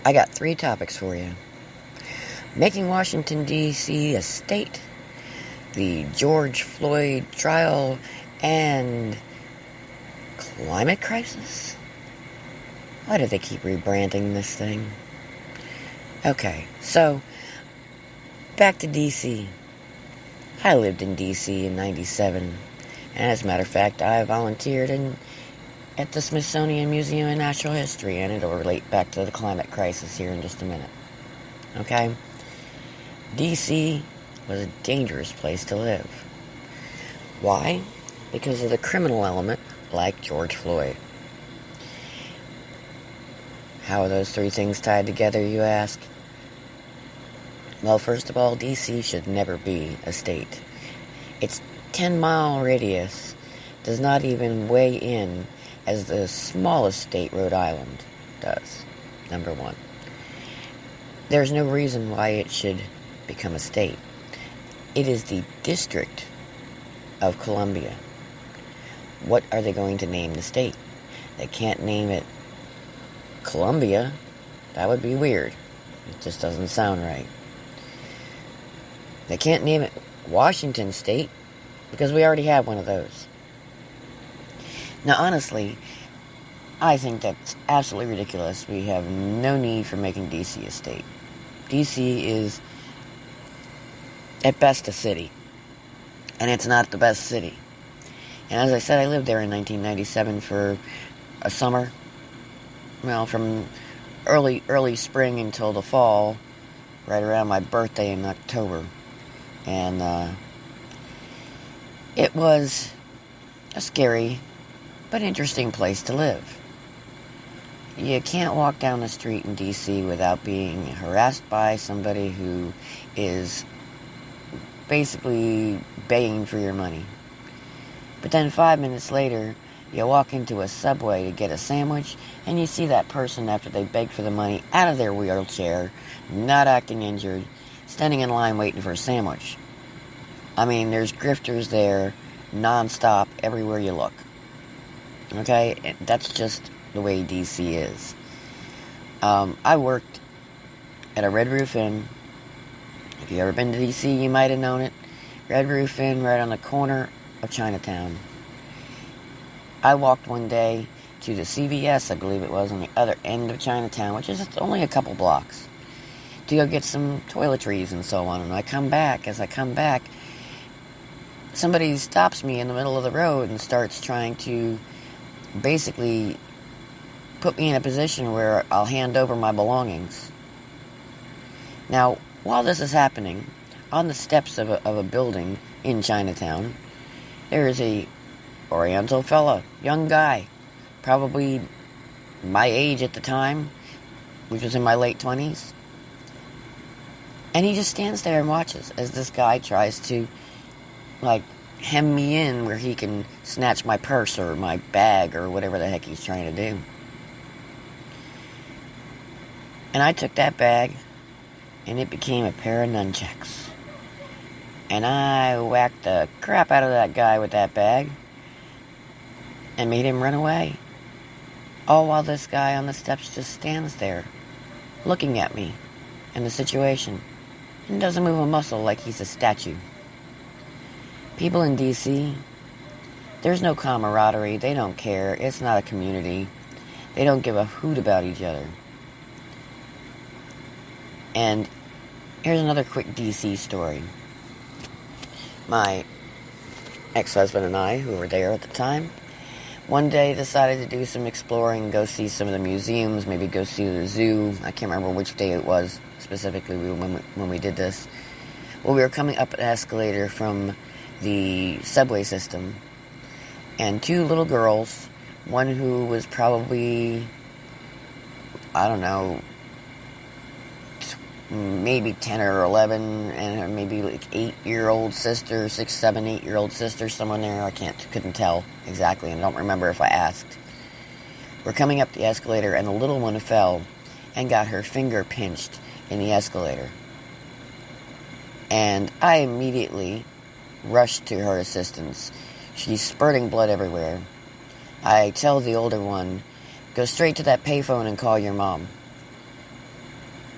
I got 3 topics for you. Making Washington, D.C. a state, the George Floyd trial, and climate crisis? Why do they keep rebranding this thing? Okay, so, back to D.C. I lived in D.C. in 97, and as a matter of fact, I volunteered at the Smithsonian Museum of Natural History, and it'll relate back to the climate crisis here in just a minute. Okay? D.C. was a dangerous place to live. Why? Because of the criminal element, like George Floyd. How are those 3 things tied together, you ask? Well, first of all, D.C. should never be a state. Its 10-mile radius does not even weigh in as the smallest state, Rhode Island, does. Number 1. There's no reason why it should become a state. It is the District of Columbia. What are they going to name the state? They can't name it Columbia. That would be weird. It just doesn't sound right. They can't name it Washington State because we already have one of those. Now, honestly, I think that's absolutely ridiculous. We have no need for making D.C. a state. D.C. is, at best, a city. And it's not the best city. And as I said, I lived there in 1997 for a summer. Well, from early spring until the fall, right around my birthday in October. And it was a scary but interesting place to live. You can't walk down the street in D.C. without being harassed by somebody who is basically begging for your money. But then 5 minutes later, you walk into a Subway to get a sandwich, and you see that person after they begged for the money out of their wheelchair, not acting injured, standing in line waiting for a sandwich. I mean, there's grifters there, non-stop, everywhere you look. Okay? That's just the way D.C. is. I worked at a Red Roof Inn. If you've ever been to D.C., you might have known it. Red Roof Inn right on the corner of Chinatown. I walked one day to the CVS, I believe it was, on the other end of Chinatown, which is only a couple blocks, to go get some toiletries and so on. And as I come back, somebody stops me in the middle of the road and starts trying to basically put me in a position where I'll hand over my belongings. Now, while this is happening, on the steps of a building in Chinatown, there is a Oriental fella, young guy, probably my age at the time, which was in my late 20s. And he just stands there and watches as this guy tries to, hem me in where he can snatch my purse or my bag or whatever the heck he's trying to do. And I took that bag, and it became a pair of nunchucks. And I whacked the crap out of that guy with that bag and made him run away. All while this guy on the steps just stands there, looking at me and the situation, and doesn't move a muscle like he's a statue. People in D.C., there's no camaraderie. They don't care. It's not a community. They don't give a hoot about each other. And here's another quick D.C. story. My ex-husband and I, who were there at the time, one day decided to do some exploring, go see some of the museums, maybe go see the zoo. I can't remember which day it was specifically when we did this. Well, we were coming up an escalator from the subway system, and 2 little girls, one who was probably, I don't know, maybe 10 or 11, and her maybe 8-year-old sister, 6, 7, 8-year-old sister, someone there. I couldn't tell exactly, and don't remember if I asked. We're coming up the escalator, and the little one fell and got her finger pinched in the escalator. And I immediately rushed to her assistance. She's spurting blood everywhere. I tell the older one, go straight to that payphone and call your mom.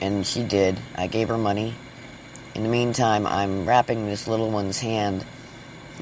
And she did. I gave her money. In the meantime, I'm wrapping this little one's hand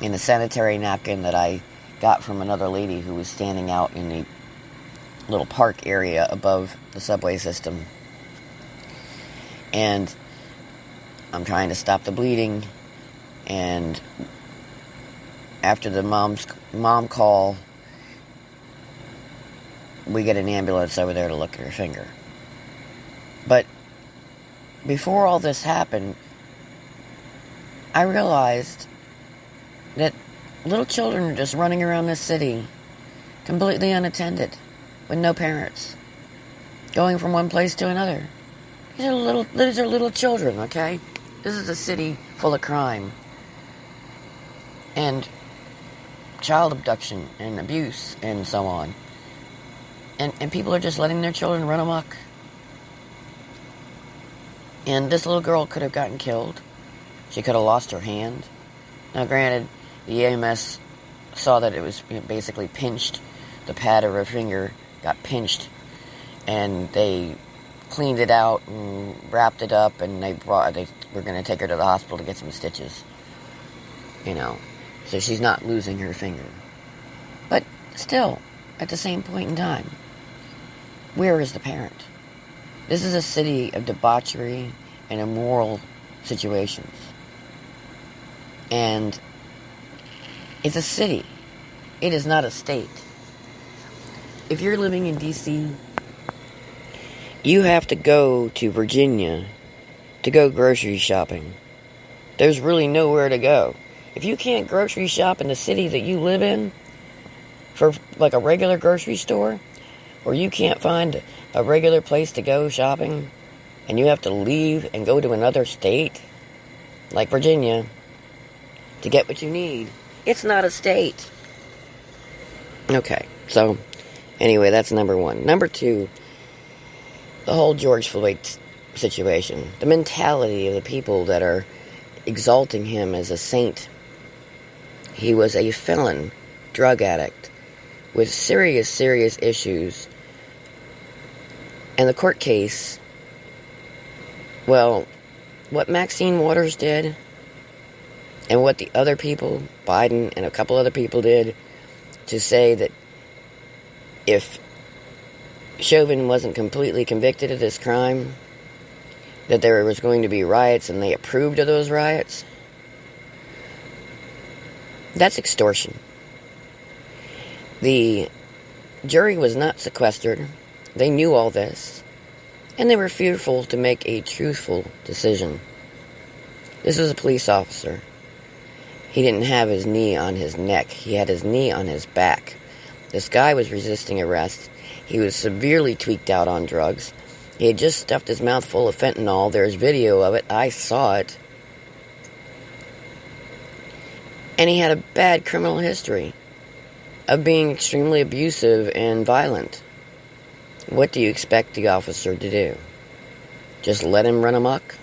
in a sanitary napkin that I got from another lady who was standing out in the little park area above the subway system. And I'm trying to stop the bleeding. And after the mom call, we get an ambulance over there to look at her finger. But before all this happened, I realized that little children are just running around this city, completely unattended, with no parents, going from one place to another. These are little children, okay? This is a city full of crime and child abduction and abuse and so on. And people are just letting their children run amok. And this little girl could have gotten killed. She could have lost her hand. Now, granted, the EMS saw that it was basically pinched. The pad of her finger got pinched. And they cleaned it out and wrapped it up, and they were going to take her to the hospital to get some stitches. So she's not losing her finger. But still, at the same point in time, where is the parent? This is a city of debauchery and immoral situations. And it's a city. It is not a state. If you're living in D.C., you have to go to Virginia to go grocery shopping. There's really nowhere to go. If you can't grocery shop in the city that you live in for like a regular grocery store, or you can't find a regular place to go shopping, and you have to leave and go to another state, like Virginia, to get what you need, it's not a state. Okay, so, anyway, that's number one. Number two, the whole George Floyd situation. The mentality of the people that are exalting him as a saint. He was a felon, drug addict, with serious, serious issues. And the court case, well, what Maxine Waters did, and what the other people, Biden and a couple other people did, to say that if Chauvin wasn't completely convicted of this crime, that there was going to be riots, and they approved of those riots, that's extortion. The jury was not sequestered. They knew all this, and they were fearful to make a truthful decision. This was a police officer. He didn't have his knee on his neck. He had his knee on his back. This guy was resisting arrest. He was severely tweaked out on drugs. He had just stuffed his mouth full of fentanyl. There's video of it. I saw it. And he had a bad criminal history of being extremely abusive and violent. What do you expect the officer to do? Just let him run amok?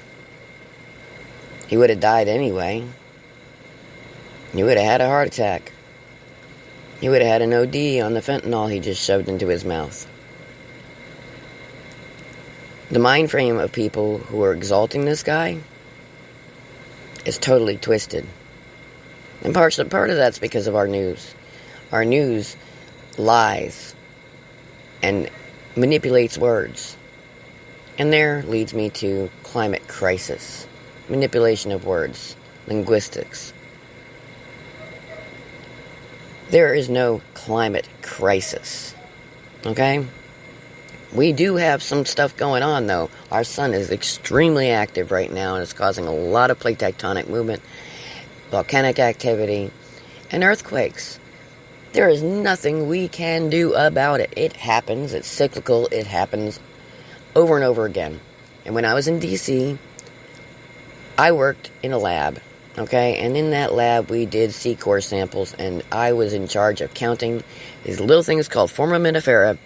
He would have died anyway. He would have had a heart attack. He would have had an OD on the fentanyl he just shoved into his mouth. The mind frame of people who are exalting this guy is totally twisted. And part of that's because of our news. Our news lies and manipulates words. And there leads me to climate crisis. Manipulation of words. Linguistics. There is no climate crisis. Okay? We do have some stuff going on, though. Our sun is extremely active right now, and it's causing a lot of plate tectonic movement, volcanic activity, and earthquakes. There is nothing we can do about it. It happens. It's cyclical. It happens over and over again. And when I was in D.C., I worked in a lab, okay? And in that lab, we did sea core samples, and I was in charge of counting these little things called foraminifera,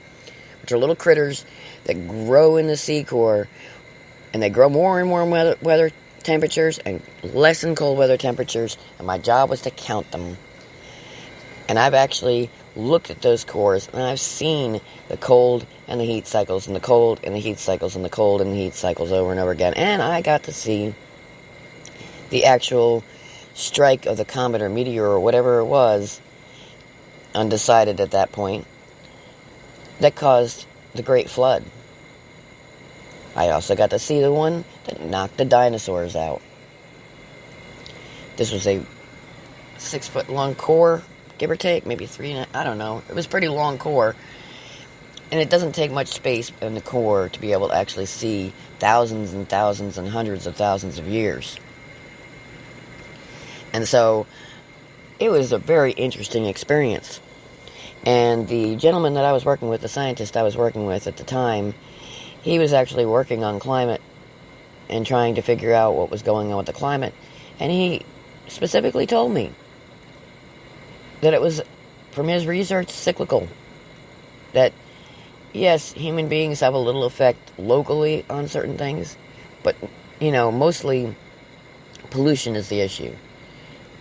which are little critters that grow in the sea core, and they grow more and warm weather temperatures and less in cold weather temperatures, and my job was to count them. And I've actually looked at those cores, and I've seen the cold and the heat cycles, and the cold and the heat cycles, and the cold and the heat cycles over and over again. And I got to see the actual strike of the comet or meteor or whatever it was, undecided at that point, that caused the Great Flood. I also got to see the one that knocked the dinosaurs out. This was a 6-foot long core, give or take, maybe 3, I don't know. It was a pretty long core. And it doesn't take much space in the core to be able to actually see thousands and thousands and hundreds of thousands of years. And so, it was a very interesting experience. And the gentleman that I was working with, the scientist I was working with at the time, he was actually working on climate and trying to figure out what was going on with the climate. And he specifically told me that it was, from his research, cyclical. That, yes, human beings have a little effect locally on certain things, but, mostly pollution is the issue.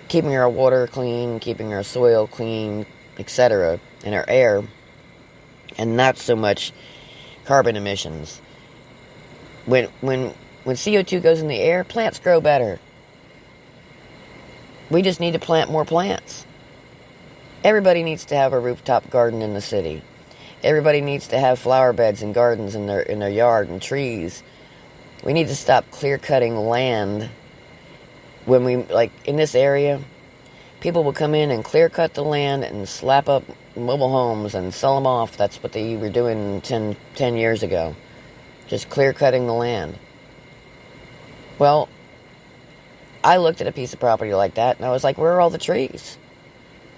Keeping our water clean, keeping our soil clean, etc., and our air, and not so much carbon emissions. When CO2 goes in the air, plants grow better. We just need to plant more plants. Everybody needs to have a rooftop garden in the city. Everybody needs to have flower beds and gardens in their yard and trees. We need to stop clear-cutting land. When we, in this area, people will come in and clear-cut the land and slap up mobile homes and sell them off. That's what they were doing 10 years ago. Just clear-cutting the land. Well, I looked at a piece of property like that, and I was like, where are all the trees?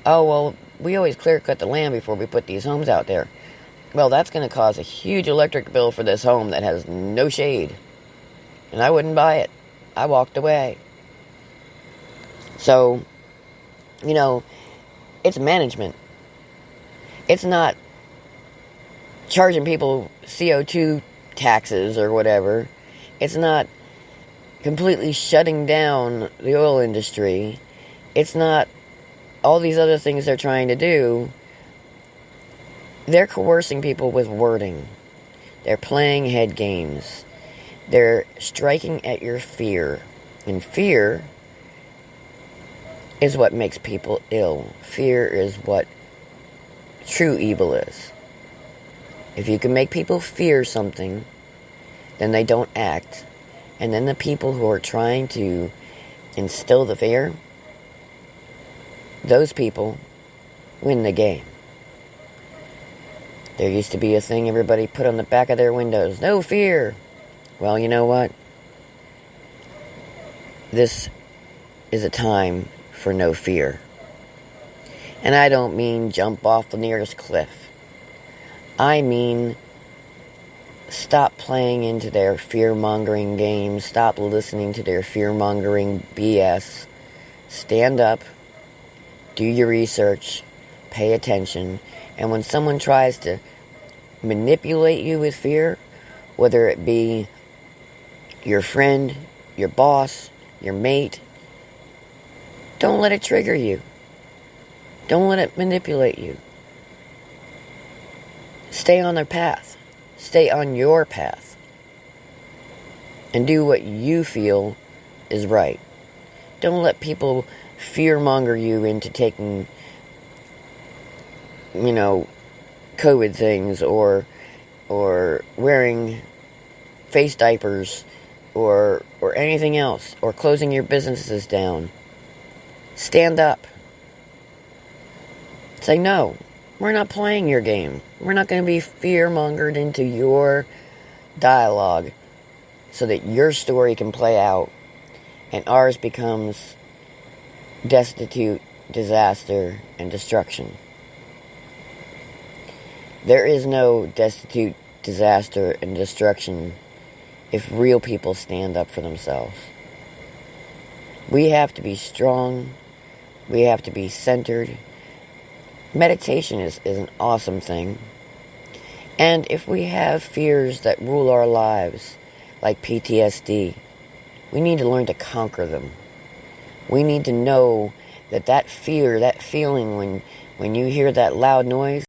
Oh, well, we always clear-cut the land before we put these homes out there. Well, that's going to cause a huge electric bill for this home that has no shade. And I wouldn't buy it. I walked away. So, it's management. It's not charging people CO2 taxes or whatever. It's not completely shutting down the oil industry. It's not all these other things they're trying to do. They're coercing people with wording. They're playing head games. They're striking at your fear. And fear is what makes people ill. Fear is what true evil is. If you can make people fear something, then they don't act. And then the people who are trying to instill the fear, those people win the game. There used to be a thing everybody put on the back of their windows. No fear. Well, you know what? This is a time for no fear. And I don't mean jump off the nearest cliff. I mean stop playing into their fear-mongering games. Stop listening to their fear-mongering BS. Stand up. Do your research. Pay attention. And when someone tries to manipulate you with fear, whether it be your friend, your boss, your mate, don't let it trigger you. Don't let it manipulate you. Stay on their path. Stay on your path. And do what you feel is right. Don't let people fear-monger you into taking, COVID things or wearing face diapers or anything else, or closing your businesses down. Stand up. Say, no, we're not playing your game. We're not going to be fear-mongered into your dialogue so that your story can play out and ours becomes destitute, disaster, and destruction. There is no destitute, disaster, and destruction if real people stand up for themselves. We have to be strong. We have to be centered. Meditation is an awesome thing. And if we have fears that rule our lives, like PTSD, we need to learn to conquer them. We need to know that fear, that feeling when When you hear that loud noise,